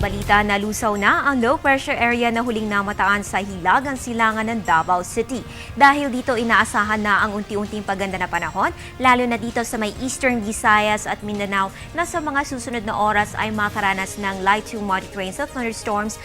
balita na lusaw na ang low pressure area na huling namataan sa hilagang silangan ng Davao City. Dahil dito inaasahan na ang unti-unting paganda na panahon, lalo na dito sa may Eastern Visayas at Mindanao na sa mga susunod na oras ay makaranas ng light to moderate rains at thunderstorms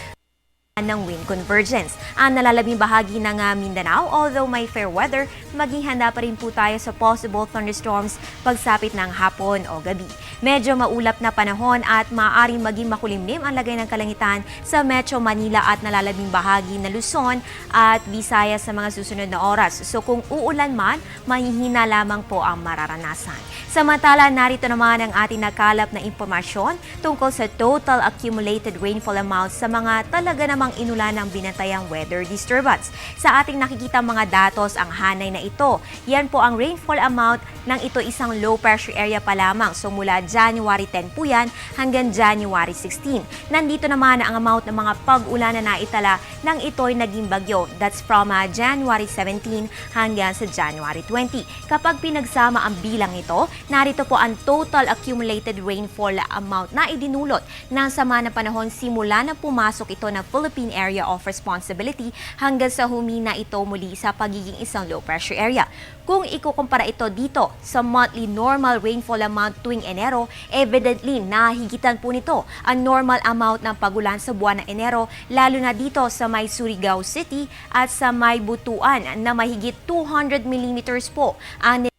ng wind convergence. Ang nalalabing bahagi ng Mindanao, although may fair weather, maging handa pa rin po tayo sa possible thunderstorms pagsapit ng hapon o gabi. Medyo maulap na panahon at maaaring maging makulimlim ang lagay ng kalangitan sa Metro Manila at nalalabing bahagi ng Luzon at Visayas sa mga susunod na oras. So kung uulan man, mahihina lamang po ang mararanasan. Samantala, narito naman ang ating nakalap na impormasyon tungkol sa total accumulated rainfall amounts sa mga talaga namang inulan ng binantayang weather disturbance. Sa ating nakikita mga datos, ang hanay na ito, yan po ang rainfall amount ng ito isang low pressure area pa lamang. So mula January 10 po yan hanggang January 16. Nandito naman ang amount ng mga pag-ulan na naitala ng ito'y naging bagyo. That's from January 17 hanggang sa January 20. Kapag pinagsama ang bilang ito, narito po ang total accumulated rainfall amount na idinulot ng sama ng panahon simula na pumasok ito ng Philippine Area of Responsibility hanggang sa humina ito muli sa pagiging isang low pressure area. Kung ikukumpara ito dito sa monthly normal rainfall amount tuwing Enero, evidently nahigitan po nito ang normal amount ng pagulan sa buwan ng Enero, lalo na dito sa may Surigao City at sa may Butuan na mahigit 200 millimeters po ang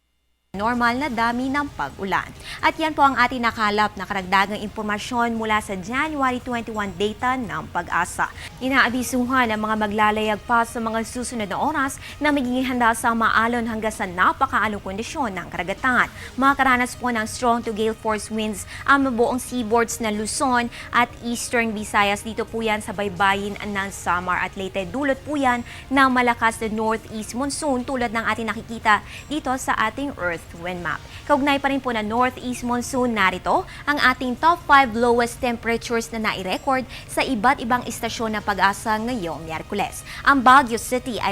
normal na dami ng pag-ulan. At yan po ang ating nakalap na karagdagang impormasyon mula sa January 21 data ng Pag-asa. Inaabisuhan ang mga maglalayag pa sa mga susunod na oras na magiging handa sa maalon hanggang sa napakaalong kondisyon ng karagatan. Makaranas po ng strong to gale force winds ang mabuong seaboards na Luzon at Eastern Visayas. Dito po yan sa baybayin ng Samar at Leyte. Dulot po yan ng malakas na northeast monsoon tulad ng ating nakikita dito sa ating Earth wind map. Kaugnay pa rin po na northeast monsoon, narito ang ating top 5 lowest temperatures na nai-record sa iba't ibang istasyon ng Pag-asa ngayong Miyerkules. Ang Baguio City ay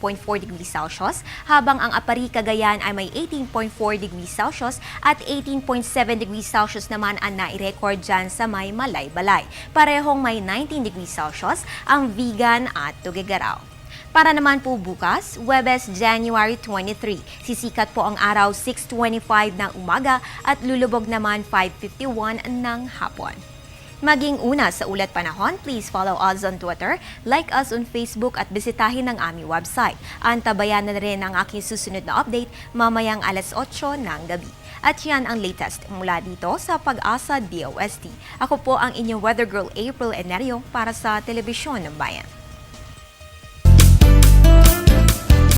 0.4 degrees Celsius, habang ang Apari, Cagayan ay may 18.4 degrees Celsius at 18.7 degrees Celsius naman ang nai-record dyan sa may Malaybalay. Parehong may 19 degrees Celsius ang Vigan at Tuguegarao. Para naman po bukas, Huwebes, January 23. Sisikat po ang araw 6:25 ng umaga at lulubog naman 5:51 ng hapon. Maging una sa ulat panahon, please follow us on Twitter, like us on Facebook at bisitahin ang aming website. Antabayan na rin ang aking susunod na update mamayang alas 8 ng gabi. At yan ang latest mula dito sa Pag-asa DOST. Ako po ang inyong Weather Girl April Enerio para sa Telebisyon ng Bayan.